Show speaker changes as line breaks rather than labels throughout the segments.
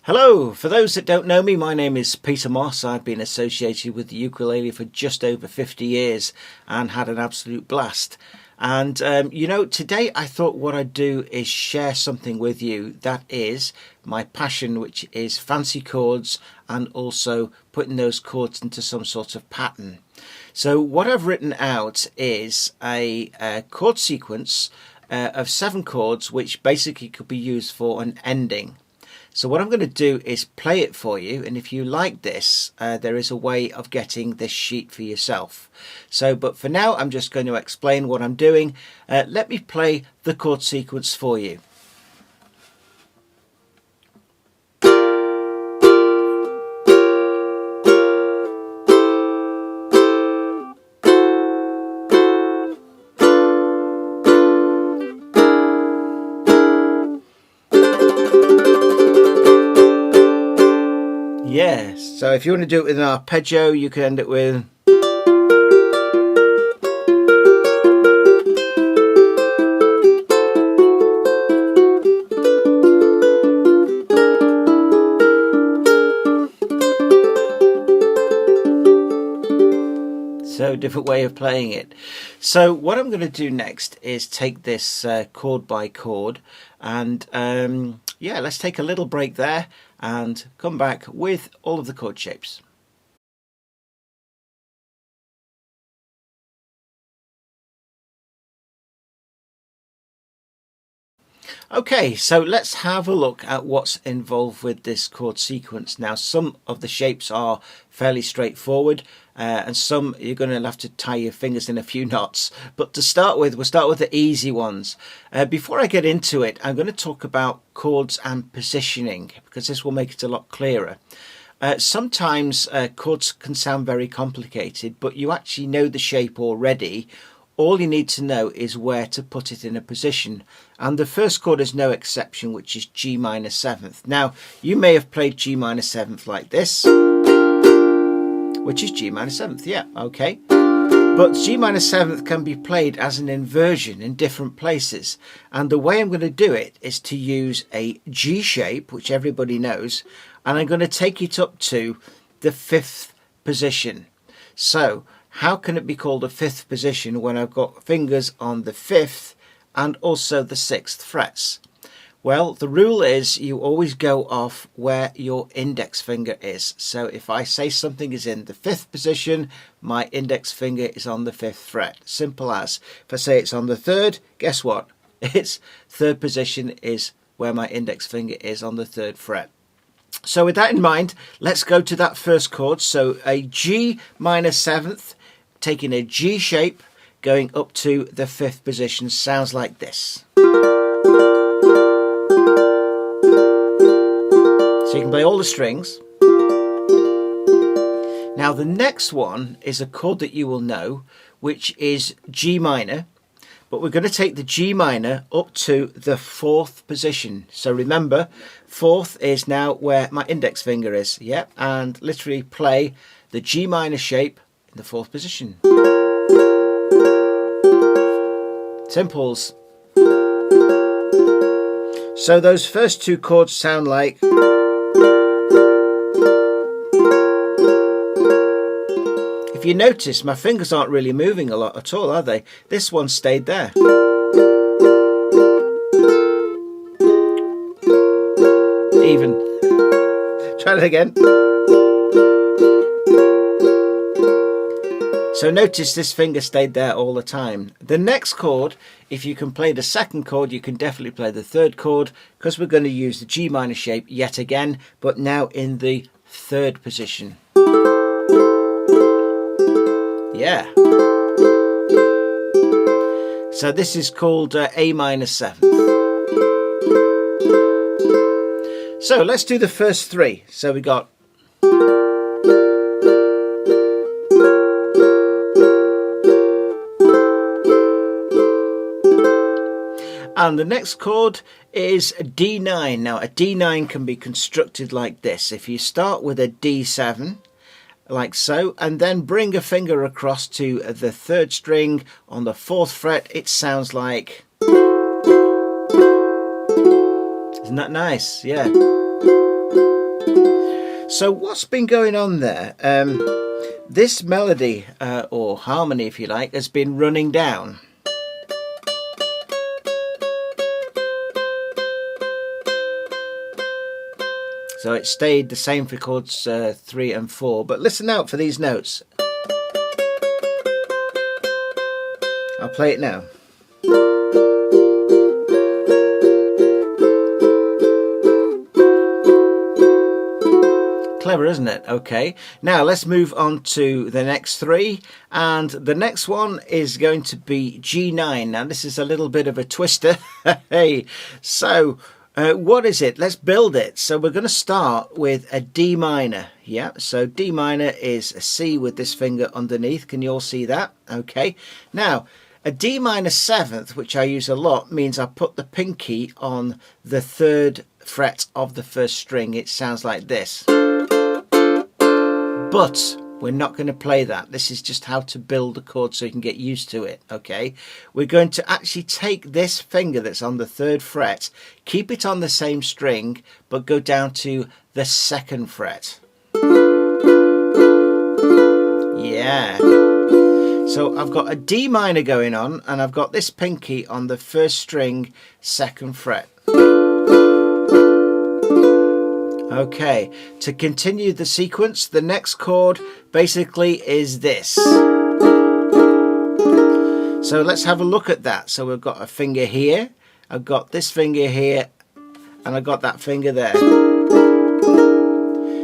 Hello, for those that don't know me, my name is Peter Moss. I've been associated with the ukulele for just over 50 years and had an absolute blast. And today I thought what I'd do is share something with you that is my passion, which is fancy chords and also putting those chords into some sort of pattern. So what I've written out is a chord sequence of 7 chords, which basically could be used for an ending. So what I'm going to do is play it for you, and if you like this, there is a way of getting this sheet for yourself. But for now, I'm just going to explain what I'm doing. Let me play the chord sequence for you. Yes, so if you want to do it with an arpeggio, you can end it with. So different way of playing it. So what I'm going to do next is take this chord by chord and let's take a little break there and come back with all of the chord shapes. Okay, so let's have a look at what's involved with this chord sequence. Now, some of the shapes are fairly straightforward, and some you're going to have to tie your fingers in a few knots. But to start with, we'll start with the easy ones. Before I get into it, I'm going to talk about chords and positioning, because this will make it a lot clearer. Sometimes chords can sound very complicated, but you actually know the shape already. All you need to know is where to put it in a position, and the first chord is no exception, which is G minor 7th. Now, you may have played G minor 7th like this, which is G minor 7th, yeah, okay. But G minor 7th can be played as an inversion in different places, and the way I'm going to do it is to use a G shape, which everybody knows, and I'm going to take it up to the 5th position. So how can it be called a 5th position when I've got fingers on the 5th and also the 6th frets? Well, the rule is you always go off where your index finger is. So if I say something is in the 5th position, my index finger is on the 5th fret. Simple as. If I say it's on the 3rd, guess what? Its 3rd position is where my index finger is on the 3rd fret. So with that in mind, let's go to that first chord. So a G minor 7th, taking a G shape, going up to the 5th position, sounds like this. So you can play all the strings. Now the next one is a chord that you will know, which is G minor, but we're going to take the G minor up to the 4th position. So remember, 4th is now where my index finger is, yeah, and literally play the G minor shape in the 4th position. Simples. So those first 2 chords sound like. If you notice, my fingers aren't really moving a lot at all, are they? This one stayed there. Even. Try it again. So notice this finger stayed there all the time. The next chord, if you can play the 2nd chord, you can definitely play the 3rd chord, because we're going to use the G minor shape yet again, but now in the 3rd position. Yeah. So this is called A minor 7th. So let's do the first 3. So we got. And the next chord is a D9. Now a D9 can be constructed like this. If you start with a D7, like so, and then bring a finger across to the 3rd string on the 4th fret, it sounds like. Isn't that nice? Yeah. So what's been going on there? This melody, or harmony if you like, has been running down. So it stayed the same for chords 3 and 4, but listen out for these notes. I'll play it now. Clever, isn't it? Okay, now let's move on to the next 3, and the next one is going to be G9. Now this is a little bit of a twister. Hey, so what is it? Let's build it. So we're going to start with a D minor. Yeah, so D minor is a C with this finger underneath. Can you all see that? Okay, now a D minor 7th, which I use a lot, means I put the pinky on the 3rd fret of the 1st string. It sounds like this. But we're not going to play that. This is just how to build a chord so you can get used to it, okay? We're going to actually take this finger that's on the 3rd fret, keep it on the same string, but go down to the 2nd fret. Yeah. So I've got a D minor going on, and I've got this pinky on the 1st string, 2nd fret. Okay, to continue the sequence, the next chord basically is this. So let's have a look at that. So we've got a finger here, I've got this finger here, and I've got that finger there.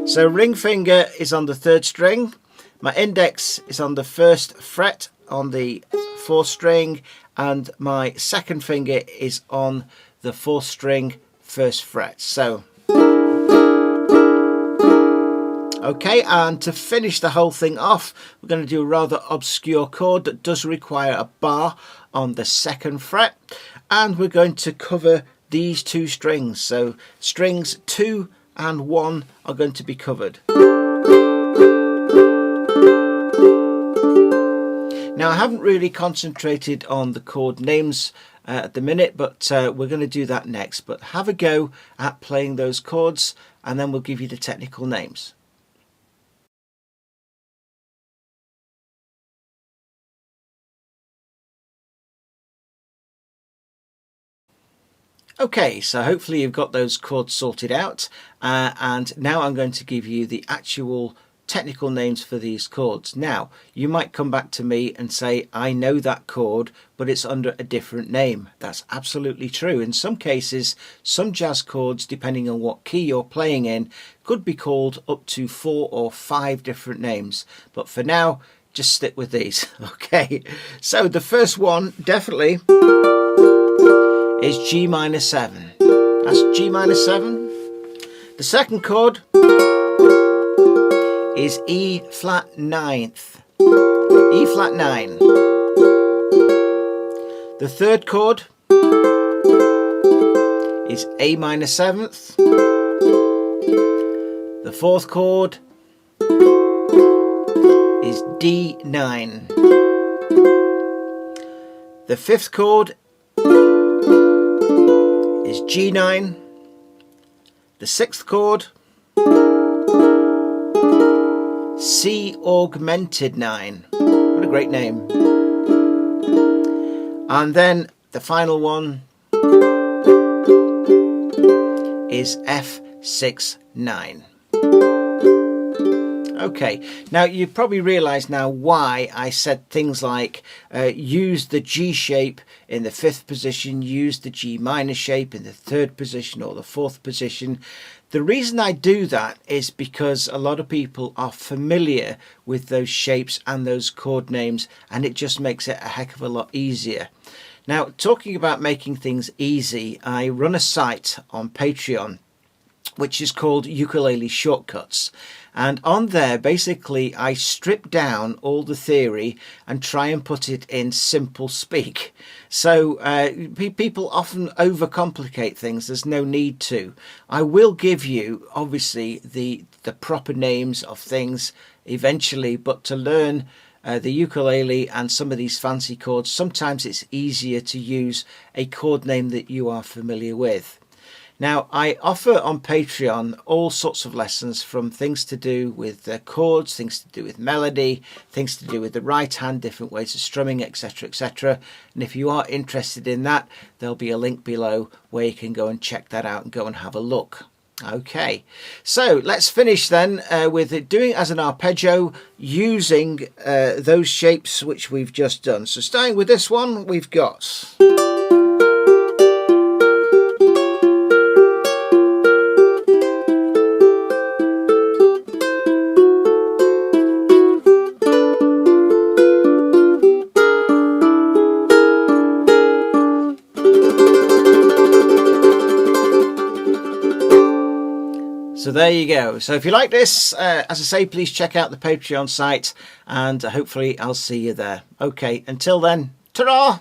So ring finger is on the 3rd string, my index is on the 1st fret on the 4th string, and my 2nd finger is on the 4th string, 1st fret. So okay, and to finish the whole thing off, we're going to do a rather obscure chord that does require a bar on the 2nd fret, and we're going to cover these 2 strings. So strings 2 and 1 are going to be covered. Now I haven't really concentrated on the chord names at the minute, but we're going to do that next. But have a go at playing those chords, and then we'll give you the technical names. Okay, so hopefully you've got those chords sorted out, and now I'm going to give you the actual technical names for these chords. Now, you might come back to me and say, I know that chord, but it's under a different name. That's absolutely true. In some cases, some jazz chords, depending on what key you're playing in, could be called up to 4 or 5 different names. But for now, just stick with these. Okay, so the first one, definitely, is G minor 7. That's G minor 7. The second chord is E flat 9th. E flat 9. The third chord is A minor 7th. The fourth chord is D9. The fifth chord is G9. The sixth chord, C augmented 9. What a great name. And then the final one is F6 9. Okay, now you probably realise now why I said things like use the G shape in the 5th position, use the G minor shape in the 3rd position or the 4th position. The reason I do that is because a lot of people are familiar with those shapes and those chord names, and it just makes it a heck of a lot easier. Now, talking about making things easy, I run a site on Patreon which is called Ukulele Shortcuts, and on there basically I strip down all the theory and try and put it in simple speak. So people often overcomplicate things. There's no need to. I will give you obviously the proper names of things eventually, but to learn the ukulele and some of these fancy chords, sometimes it's easier to use a chord name that you are familiar with. Now, I offer on Patreon all sorts of lessons, from things to do with chords, things to do with melody, things to do with the right hand, different ways of strumming, etc, etc. And if you are interested in that, there'll be a link below where you can go and check that out and go and have a look. Okay, so let's finish then with it doing as an arpeggio using those shapes which we've just done. So starting with this one, we've got... So there you go. So if you like this, as I say, please check out the Patreon site, and hopefully I'll see you there. Okay, until then, ta-ra!